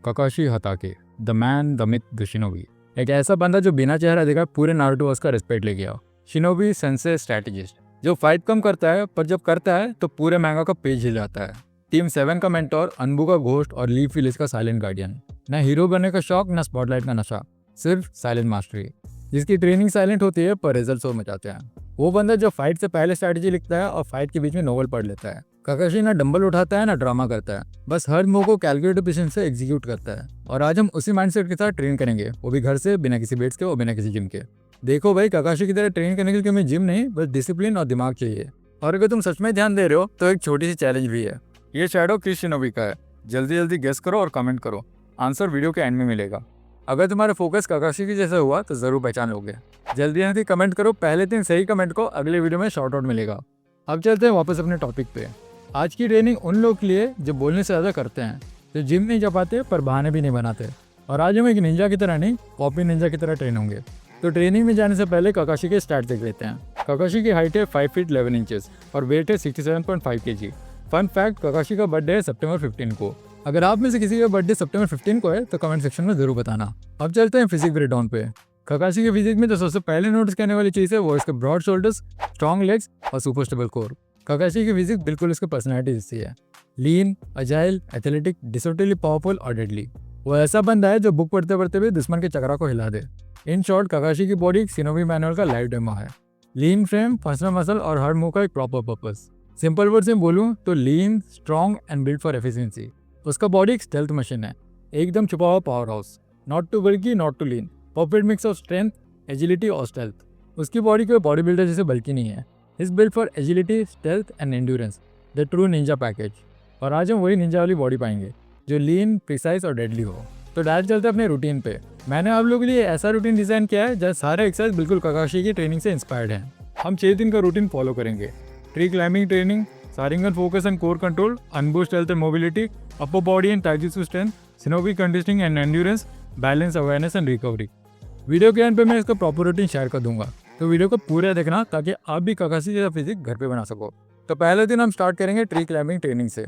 काकाशी Hatake, the man the myth the shinobi. एक ऐसा बंदा जो बिना चेहरा दिखा पूरे नारुतो वर्स का रिस्पेक्ट ले गया। शिनोबी सेंसे स्ट्रैटेजिस्ट, जो फाइट कम करता है पर जब करता है तो पूरे मैंगा का पेज हिल जाता है। टीम 7 का मेंटोर, अनबू का घोस्ट और लीफ विलेज का साइलेंट गार्डियन। न हीरो बनने का शौक, न स्पॉटलाइट का नशा, सिर्फ साइलेंट मास्टरी। जिसकी ट्रेनिंग साइलेंट होती है पर रिजल्ट शो मचाते हैं। वो बंदा जो फाइट से पहले स्ट्रैटेजी लिखता है और फाइट के बीच में नोवेल पढ़ लेता है। काकाशी ना डंबल उठाता है ना ड्रामा करता है, बस हर मूव को कैलकुलेटिव प्रिसिजन से एग्जीक्यूट करता है। और आज हम उसी माइंडसेट के साथ ट्रेन करेंगे, वो भी घर से, बिना किसी बेट्स के और बिना किसी जिम के। देखो भाई, काकाशी की तरह ट्रेन करने के लिए हमें जिम नहीं, बस डिसिप्लिन और दिमाग चाहिए। और अगर तुम सच में ध्यान दे रहे हो तो एक छोटी सी चैलेंज भी है। ये शैडो किस शिनोबी का है? जल्दी जल्दी गेस करो और कमेंट करो। आंसर वीडियो के एंड में मिलेगा। अगर तुम्हारा फोकस काकाशी की जैसा हुआ तो जरूर पहचान लोगे। जल्दी जल्दी कमेंट करो, पहले 3 सही कमेंट को अगले वीडियो में शॉर्ट आउट मिलेगा। अब चलते हैं वापस अपने टॉपिक पे। आज की ट्रेनिंग उन लोग के लिए जो बोलने से ज़्यादा करते हैं, जो जिम नहीं जा पाते पर बहाने भी नहीं बनाते। और आज हम एक निंजा की तरह नहीं, कॉपी निंजा की तरह ट्रेन होंगे। तो ट्रेनिंग में जाने से पहले काकाशी के स्टार्ट देख लेते हैं। काकाशी की हाइट है 5 फीट 11 इंचेस और वेट है 67.5 kg। फन फैक्ट, काकाशी का बर्थडे है सितंबर 15 को। अगर आप में से किसी का बर्थडे सितंबर 15 को है तो कमेंट सेक्शन में जरूर बताना। अब चलते हैं फिजिक ब्रेकडाउन पे। काकाशी के फिजिक में जो सबसे पहले नोटिस करने वाली चीज़ है वो इसके ब्रॉड शोल्डर्स, स्ट्रॉन्ग लेग्स और सुपर स्टेबल कोर। काकाशी की फिजिक बिल्कुल इसके पर्सनैलिटी जैसी है। लीन, अजाइल, एथलेटिक, डिसोर्डरली पावरफुल और डेडली। वो ऐसा बंदा है जो बुक पढ़ते पढ़ते भी दुश्मन के चक्रा को हिला दे। इन शॉर्ट, काकाशी की बॉडी एक शिनोबी मैनुअल का लाइव डेमो है। लीन फ्रेम, फंक्शनल मसल और हर मूव का एक प्रॉपर पर्पस। सिंपल वर्ड में बोलूँ तो lean, strong and build for efficiency. उसका बॉडी एक स्टेल्थ मशीन है, एकदम छुपा हुआ power house. Not too bulky, not too lean, perfect mix of strength, agility और स्टेल्थ। उसकी बॉडी कोई बॉडी बिल्डर जैसे बल्कि नहीं है। Is build for agility, stealth and endurance, the true ninja package. और आज हम वही निंजा वाली बॉडी पाएंगे जो लीन, प्रिसाइज और डेडली हो। तो डायरेक्ट चलते हैं अपने रूटीन पे। मैंने आप लोगों के लिए ऐसा रूटीन डिजाइन किया है जहाँ सारे एक्सरसाइज बिल्कुल काकाशी की ट्रेनिंग से इंस्पायर्ड हैं। हम 6 दिन का रूटीन फॉलो करेंगे। Tree climbing training, Sharingan focus and core control, Anbu stealth and mobility, upper body and taijutsu strength, shinobi conditioning and endurance, balance, awareness and recovery. Video के end पे मैं इसका प्रॉपर रूटीन शेयर कर दूंगा, तो video को पूरा देखना ताकि आप भी काकाशी जैसा फिजिक घर पे बना सको। तो पहले दिन हम स्टार्ट करेंगे ट्री क्लाइंबिंग ट्रेनिंग से।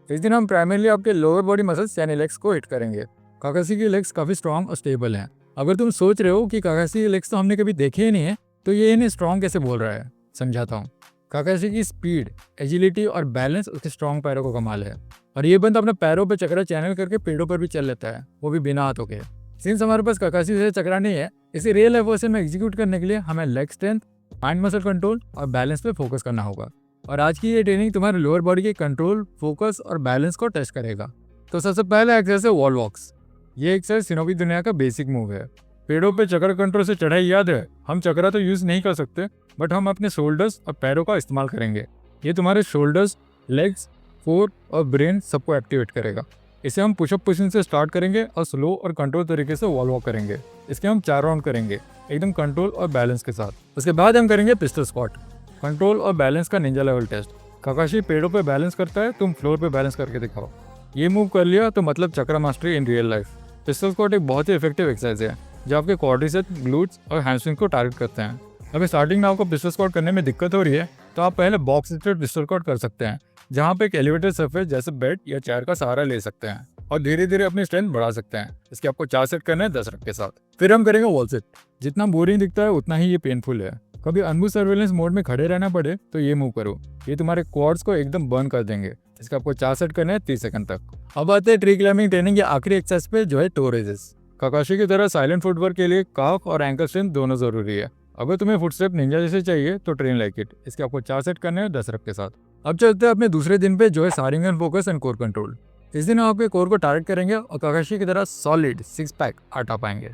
इस दिन हम प्राइमरली आपके लोअर बॉडी मसल्स यानी लेग्स को हिट करेंगे। काकाशी की लेग्स काफ़ी स्ट्रॉन्ग और स्टेबल हैं। अगर तुम सोच रहे हो कि काकाशी की लेग्स तो हमने कभी देखे ही नहीं है, तो ये इन्हें स्ट्रॉन्ग कैसे बोल रहा है, समझाता हूँ। काकाशी की स्पीड, एजिलिटी और बैलेंस उसके स्ट्रॉन्ग पैरों को कमाल है। और ये बंदा अपने पैरों पर चक्रा चैनल करके पेड़ों पर भी चल लेता है, वो भी बिना हाथों के। सिंस हमारे पास काकाशी जैसे चक्रा नहीं है, इसे रियल लाइफ वर्जन में एग्जीक्यूट करने के लिए हमें leg strength, mind muscle control और बैलेंस पे फोकस करना होगा। और आज की ये ट्रेनिंग तुम्हारे लोअर बॉडी के कंट्रोल, फोकस और बैलेंस को टेस्ट करेगा। तो सबसे पहला एक्सरसाइज है वॉल वॉक्स। ये एक्सरसाइज शिनोबी दुनिया का बेसिक मूव है। पेड़ों पे चक्र कंट्रोल से चढ़ाई याद है? हम चक्रा तो यूज नहीं कर सकते, बट हम अपने शोल्डर्स और पैरों का इस्तेमाल करेंगे। ये तुम्हारे शोल्डर्स, लेग्स, कोर और ब्रेन सबको एक्टिवेट करेगा। इसे हम पुशअप पोजीशन से स्टार्ट करेंगे और स्लो और कंट्रोल तरीके से वॉल वॉक करेंगे। इसके हम 4 राउंड करेंगे, एकदम कंट्रोल और बैलेंस के साथ। उसके बाद हम करेंगे पिस्टल स्क्वाट, कंट्रोल और बैलेंस का निंजा लेवल टेस्ट। काकाशी पेड़ों पे बैलेंस करता है, तुम फ्लोर पे बैलेंस करके दिखाओ। ये मूव कर लिया तो मतलब chakra mastery in real life. Pistol squat एक बहुत ही इफेक्टिव एक्सरसाइज है जो आपके क्वाड्रिसेप्स, ग्लूट्स और हैमस्ट्रिंग को टारगेट करते हैं। अगर स्टार्टिंग में आपको पिस्टल स्क्वाट करने में दिक्कत हो रही है तो आप पहले बॉक्स सिटेड पिस्टल स्क्वाट कर सकते हैं, जहाँ पे एक एलिवेटेड सरफेस जैसे बेड या चेयर का सहारा ले सकते हैं और धीरे धीरे अपनी स्ट्रेंथ बढ़ा सकते हैं। इसके आपको 4 सेट करने हैं 10 रख के साथ। फिर हम करेंगे वॉल सिट। जितना बोरिंग दिखता है उतना ही ये पेनफुल है। कभी अनबू सर्वेलेंस मोड में खड़े रहना पड़े तो ये मूव करो, ये तुम्हारे क्वाड्स को एकदम बर्न कर देंगे। इसका आपको 4 सेट करने हैं 30 सेकंड तक। अब आते हैं ट्री क्लाइंबिंग ट्रेनिंग के आखिरी एक्सरसाइज पे, जो है टो रेजेस। काकाशी की तरह साइलेंट फुटवर्क के लिए काफ और एंकल स्ट्रेंथ दोनों जरूरी है। अगर तुम्हें फुटस्टेप निंजा जैसे चाहिए तो ट्रेन लाइक इट। इसके आपको 4 सेट करने हैं 10 रख के साथ। अब चलते हैं अपने दूसरे दिन पे, जो है सारिंगन फोकस एंड कोर कंट्रोल। इस दिन हम आपके कोर को टारगेट करेंगे और काकाशी की तरह सॉलिड 6 पैक हटा पाएंगे।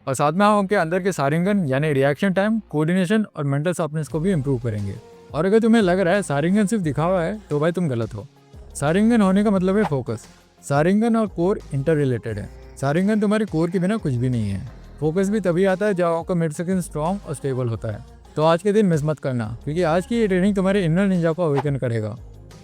और साथ में हम आपके अंदर के सारिंगन यानी रिएक्शन टाइम, कोऑर्डिनेशन और मेंटल शार्पनेस को भी इंप्रूव करेंगे। और अगर तुम्हें लग रहा है सारिंगन सिर्फ दिखावा है तो भाई तुम गलत हो। सारिंगन होने का मतलब है फोकस। सारिंगन और कोर इंटर रिलेटेड है। सारिंगन तुम्हारे कोर के बिना कुछ भी नहीं है। फोकस भी तभी आता है जब आपका मिड सेकंड स्ट्रॉन्ग और स्टेबल होता है। तो आज के दिन मिस मत करना, क्योंकि आज की ये ट्रेनिंग तुम्हारे इनर निंजा को अवेकन करेगा।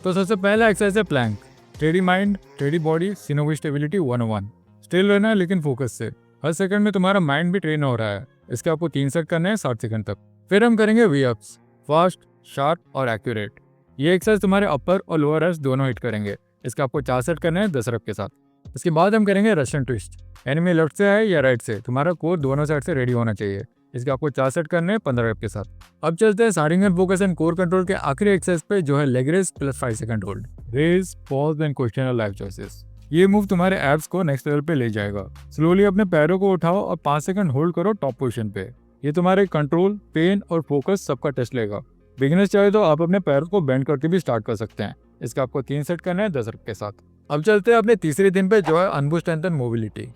तो सबसे पहला एक्सरसाइज है plank. Steady mind, steady body, shinobi stability 101। Still रहना है लेकिन फोकस से। हर सेकंड में तुम्हारा माइंड भी ट्रेन हो रहा है। इसके आपको 3 सेट करने हैं 60 सेकंड तक। फिर हम करेंगे वी अप्स, फास्ट, शार्प और एक्यूरेट। ये एक्सरसाइज तुम्हारे अपर और लोअर एब्स दोनों हिट करेंगे। इसका आपको 4 सेट करने हैं 10 रep के साथ। उसके बाद हम करेंगे रशियन ट्विस्ट। एनिमी लेफ्ट से है या राइट से, तुम्हारा कोर दोनों साइड से रेडी होना चाहिए। इसके आपको 4 सेट करने हैं 15 रेप के साथ। अब चलते हैं Sharingan focus and core control के आखिरी एक्सरसाइज पे, जो है leg raise plus 5 second hold. Raise, pause and question life choices. ये मूव तुम्हारे एब्स को नेक्स्ट लेवल पे ले जाएगा। स्लोली अपने पैरों को उठाओ और 5 सेकंड होल्ड करो टॉप पोजीशन पे। ये तुम्हारे कंट्रोल, पेन और फोकस सबका टेस्ट लेगा। बिगिनर्स चाहे तो आप अपने पैरों को बेंड करके भी स्टार्ट कर सकते हैं। इसका आपको 3 सेट करना है 10 रेप के साथ। अब चलते हैं अपने तीसरे दिन पे, जो है Anbu strength and mobility.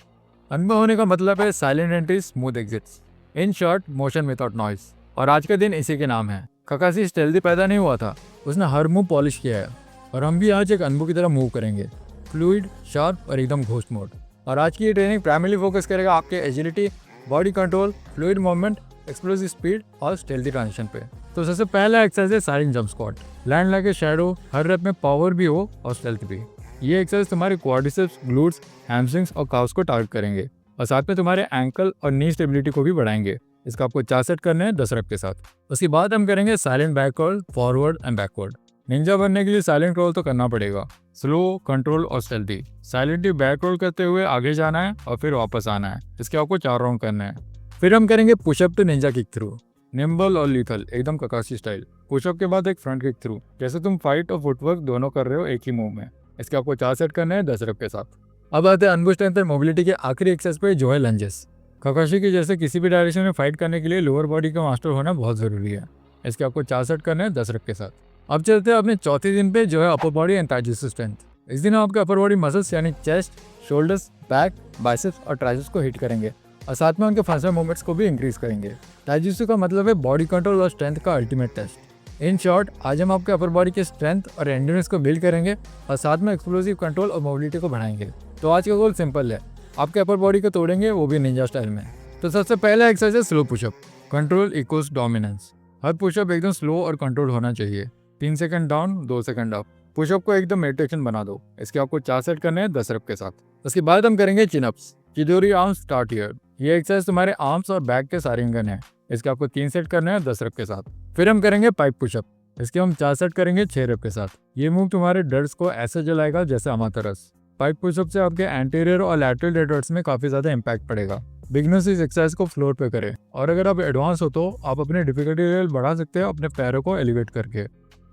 Anbu होने का मतलब है silent entry, smooth exits, in short motion without noise. और आज का दिन इसी के नाम है। काकाशी स्टेल्दी पैदा नहीं हुआ था, उसने हर मूव पॉलिश किया है। और हम भी आज एक अनबू की तरह मूव करेंगे, फ्लूइड, शार्प और एकदम घोस्ट मोड। और आज की ये ट्रेनिंग प्राइमरी फोकस करेगा आपके agility, body control, fluid movement, explosive speed और स्टेल्दी ट्रांजिशन पे। तो सबसे पहला एक्सरसाइज है साइलेंट जंप स्क्वाट। लैंड लाके शैडो, हर रेप में पावर भी हो और स्टेल्थ भी। ये एक्सरसाइज तुम्हारे क्वाड्रिसेप्स, ग्लूट्स, हैमस्ट्रिंग्स और काफ्स को टारगेट करेंगे और साथ में तुम्हारे एंकल और नी स्टेबिलिटी को भी बढ़ाएंगे। इसका आपको 4 सेट करने हैं 10 रेप के साथ। उसके बाद हम करेंगे silent back crawl, forward and backward. Ninja बनने के लिए साइलेंट क्रॉल तो करना पड़ेगा, स्लो, कंट्रोल और स्टेल्दी। साइलेंटली बैक क्रॉल करते हुए आगे जाना है और फिर वापस आना है। इसके आपको 4 राउंड करना है। फिर हम करेंगे push up to ninja kick through, nimble और लीथल, एकदम काकाशी स्टाइल। पुशअप के बाद एक फ्रंट किक थ्रू, जैसे तुम फाइट और फुटवर्क दोनों कर रहे हो एक ही मूव में। इसके आपको 4 सेट करने हैं 10 रेप के साथ। अब आते हैं अनबू स्ट्रेंथ एंड मोबिलिटी के आखिरी एक्सरसाइज पे, जो है लंजेस। काकाशी की जैसे किसी भी डायरेक्शन में फाइट करने के लिए लोअर बॉडी का मास्टर होना बहुत जरूरी है। इसके आपको 4 सेट करने हैं 10 रेप के साथ। अब चलते हैं अपने चौथे दिन पे, जो है अपर बॉडी एंड ट्राइसेप्स स्ट्रेंथ। इस दिन हम आपके अपर बॉडी मसल्स यानी चेस्ट, शोल्डर्स, बैक, बाइसेप्स और ट्राइसेप्स को हिट करेंगे और साथ में उनके फंक्शनल मूवमेंट्स को भी इंक्रीज करेंगे। ट्राइसेप्स का मतलब है बॉडी कंट्रोल और स्ट्रेंथ का अल्टीमेट टेस्ट। इन शॉर्ट, आज हम आपके अपर बॉडी के स्ट्रेंथ और एंड्योरेंस को बिल्ड करेंगे और साथ में एक्सप्लोसिव कंट्रोल और मोबिलिटी को बढ़ाएंगे। तो आज का गोल सिंपल है, आपके अपर बॉडी को तोड़ेंगे, वो भी निंजा स्टाइल में। तो सबसे पहला एक्सरसाइज है slow pushup. Control equals dominance. हर पुशअप एकदम स्लो और कंट्रोल होना चाहिए। 3 second down, 2 second up. Pushup को एकदम मेडिटेशन बना दो। इसके आपको 4 सेट करने हैं 10 रेप के साथ। उसके बाद हम करेंगे chinups. Chidori arms start here. ये एक्सरसाइज तुम्हारे आर्म्स और बैक के सारिंगन है। इसके आपको 3 सेट करने हैं 10 रेप के साथ। फिर हम करेंगे पाइप पुशअप। इसके हम 4 सेट करेंगे 6 रेप के साथ। ये मूव तुम्हारे डर्ट्स को ऐसे जलाएगा जैसे अमातरस। पाइप पुशअप से आपके एंटीरियर और लैटरल डेडर्ट्स में काफी ज्यादा इंपैक्ट पड़ेगा। बिगिनर्स इस एक्सरसाइज को फ्लोर पे करें और अगर आप एडवांस हो तो आप अपने डिफिकल्टी लेवल बढ़ा सकते हैं अपने पैरों को एलिवेट करके।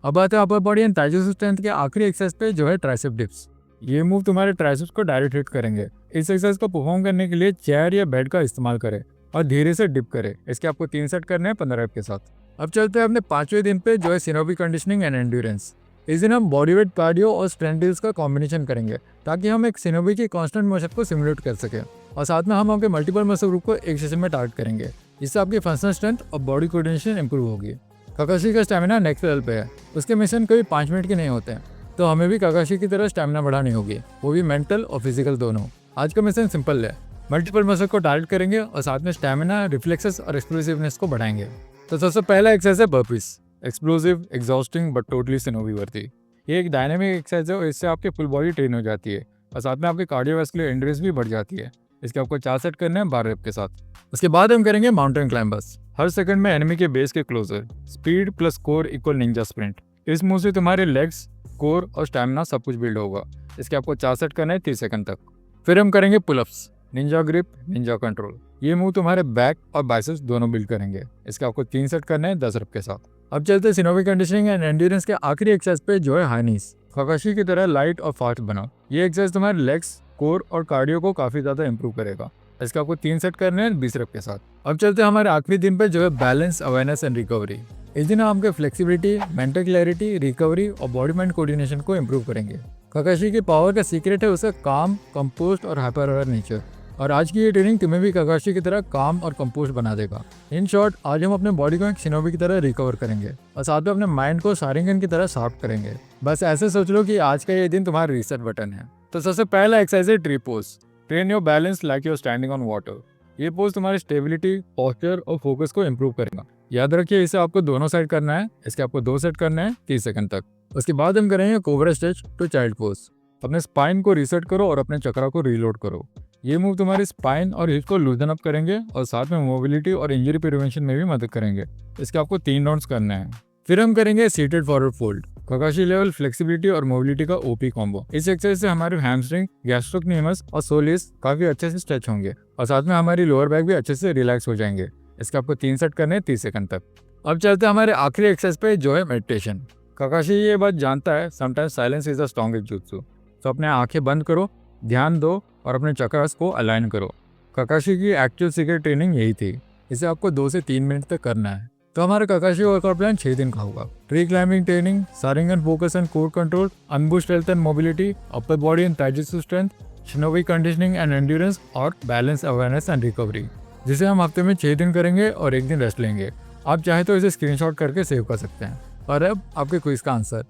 अब आते हैं अपर बॉडी एंड ट्राइसेप्स स्ट्रेंथ के आखिरी एक्सरसाइज पे, जो है ट्राइसेप डिप्स। ये मूव तुम्हारे ट्राइसेप्स को डायरेक्ट हिट करेंगे। इस एक्सरसाइज को परफॉर्म करने के लिए चेयर या बेड का इस्तेमाल करें और धीरे से डिप करें। इसके आपको 3 सेट करने हैं 15 रेप के साथ। अब चलते हैं अपने 5वें दिन पे, जो है सिनोबी कंडीशनिंग एंड एंड्योरेंस। इस दिन हम बॉडी वेट, कार्डियो और स्ट्रेंथ ड्रिल्स का कॉम्बिनेशन करेंगे ताकि हम एक सिनोबी की कांस्टेंट मोशन को सिमुलेट कर सकें और साथ में हम आपके मल्टीपल मसल ग्रुप को एक सेशन में टारगेट करेंगे। इससे आपकी फंक्शनल स्ट्रेंथ और बॉडी कोऑर्डिनेशन इंप्रूव होगी। काकाशी का स्टैमिना नेक्स्ट लेवल पे है। उसके मिशन कभी 5 मिनट के नहीं होते हैं, तो हमें भी काकाशी की तरह स्टैमिना बढ़ानी होगी, वो भी मेंटल और फिजिकल दोनों। आज का मिशन सिंपल है, मल्टीपल मसल को टारगेट करेंगे और साथ में स्टैमिना, रिफ्लेक्सेस और एक्सप्लोसिवनेस को बढ़ाएंगे। तो सबसे पहला एक्सरसाइज है burpees. Explosive, exhausting but totally shinobi worthy. ये एक डायनामिक एक्सरसाइज है और इससे आपकी फुल बॉडी ट्रेन हो जाती है और साथ में आपकी कार्डियोवैस्कुलर एंड्योरेंस भी बढ़ जाती है। इसके आपको 4 सेट करने हैं 12 रेप के साथ। उसके बाद हम करेंगे माउंटेन क्लाइंबर्स। हर सेकंड में एनिमी के बेस के closer. Speed plus core equal ninja sprint. इस मूव से तुम्हारे लेग्स, कोर और स्टैमिना सब कुछ बिल्ड होगा। इसके आपको 4 सेट करना है 30 सेकंड तक। फिर हम करेंगे pullups. Ninja grip, Ninja control. ये मूव तुम्हारे बैक और बाइसेप्स दोनों बिल्ड करेंगे। इसके आपको 3 सेट करने हैं 10 रेप के साथ। अब चलते हैं सिनोबी कंडीशनिंग एंड एंड्योरेंस के आखिरी एक्सरसाइज पे, जो है हाई नीज। काकाशी की तरह लाइट और फास्ट बनाओ। ये एक्सरसाइज तुम्हारे लेग्स, कोर और कार्डियो को काफी ज्यादा इंप्रूव करेगा। इसका आपको 3 सेट करने हैं 20 रेप के साथ। अब चलते हैं हमारे आखिरी दिन पे, जो है बैलेंस, अवेयरनेस एंड रिकवरी। इस दिन हम आपके फ्लेक्सिबिलिटी, मेंटल क्लैरिटी, रिकवरी और बॉडी माइंड कोऑर्डिनेशन को इंप्रूव करेंगे। काकाशी की पावर का सीक्रेट है उसका काम, कंपोस्ट और हाइपर अवेयर नेचर। और आज की ये ट्रेनिंग तुम्हें भी काकाशी की तरह काम और कंपोस्ट बना देगा। इन शॉर्ट, आज हम अपने बॉडी को एक शिनोबी की तरह रिकवर करेंगे और साथ में अपने माइंड को सारिंगन की तरह शार्प करेंगे। बस ऐसे सोच लो कि आज का ये दिन तुम्हारा रीसेट बटन है। तो सबसे पहला एक्सरसाइज है tree pose. Train your balance like you're standing on water. ये पोज तुम्हारी स्टेबिलिटी, पोस्चर और फोकस को इंप्रूव करेगा। याद रखिए, इसे आपको दोनों साइड करना है। इसके आपको 2 सेट करना है 30 सेकंड तक। उसके बाद हम करेंगे cobra stretch to child pose. अपने स्पाइन को रीसेट करो और अपने चक्रा को रीलोड करो। ये मूव तुम्हारी स्पाइन और हिप्स को लूजन अप करेंगे और साथ में मोबिलिटी और इंजरी प्रिवेंशन में भी मदद करेंगे। इसके आपको 3 राउंड्स करने हैं। फिर हम करेंगे seated forward fold, काकाशी level flexibility और मोबिलिटी का ओपी कॉम्बो। इस एक्सरसाइज से हमारे हैमस्ट्रिंग, गैस्ट्रोक्नेमस और सोलिस काफी अच्छे से स्ट्रेच होंगे और साथ में हमारी लोअर बैक भी अच्छे से रिलैक्स हो जाएंगे। इसके आपको 3 सेट करने हैं 30 सेकंड तक। अब चलते हैं हमारे आखिरी एक्सरसाइज पे, जो है मेडिटेशन। काकाशी ये बात जानता है, sometimes silence is the strongest jutsu. तो अपने आंखें बंद करो, ध्यान दो और अपने चक्रास को अलाइन करो। काकाशी की एक्चुअल सीक्रेट ट्रेनिंग यही थी। इसे आपको 2 से 3 मिनट तक करना है। तो हमारा काकाशी वर्कआउट प्लान 6 दिन का होगा। Tree climbing training, Sharingan focus and core control, Anbu stealth and mobility, upper body and taijutsu strength, shinobi conditioning and endurance और बैलेंस, अवेयरनेस एंड रिकवरी, जिसे हम हफ्ते में 6 दिन करेंगे और 1 दिन रेस्ट लेंगे। आप चाहे तो इसे स्क्रीनशॉट करके सेव कर सकते हैं। और अब आपके क्विज का आंसर,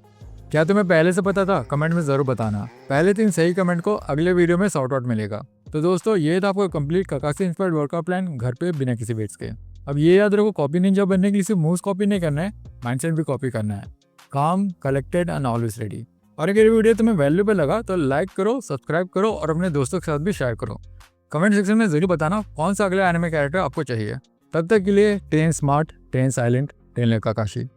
क्या तुम्हें पहले से पता था? कमेंट में जरूर बताना। पहले 3 सही कमेंट को अगले वीडियो में शॉर्ट आउट मिलेगा। तो दोस्तों, ये था आपको कंप्लीट काकाशी इंस्पायर्ड वर्कआउट प्लान घर पे बिना किसी वेट्स के। अब ये याद रखो, कॉपी निंजा बनने के लिए सिर्फ मूव्स कॉपी नहीं करना है, माइंडसेट भी कॉपी करना है। काम, कलेक्टेड एंड ऑलवेज रेडी। और अगर ये वीडियो तुम्हें वैल्यूएबल लगा तो लाइक करो, सब्सक्राइब करो और अपने दोस्तों के साथ भी शेयर करो। कमेंट सेक्शन में जरूर बताना कौन सा अगला एनिमे कैरेक्टर आपको चाहिए। तब तक के लिए train smart, train silent, train काकाशी।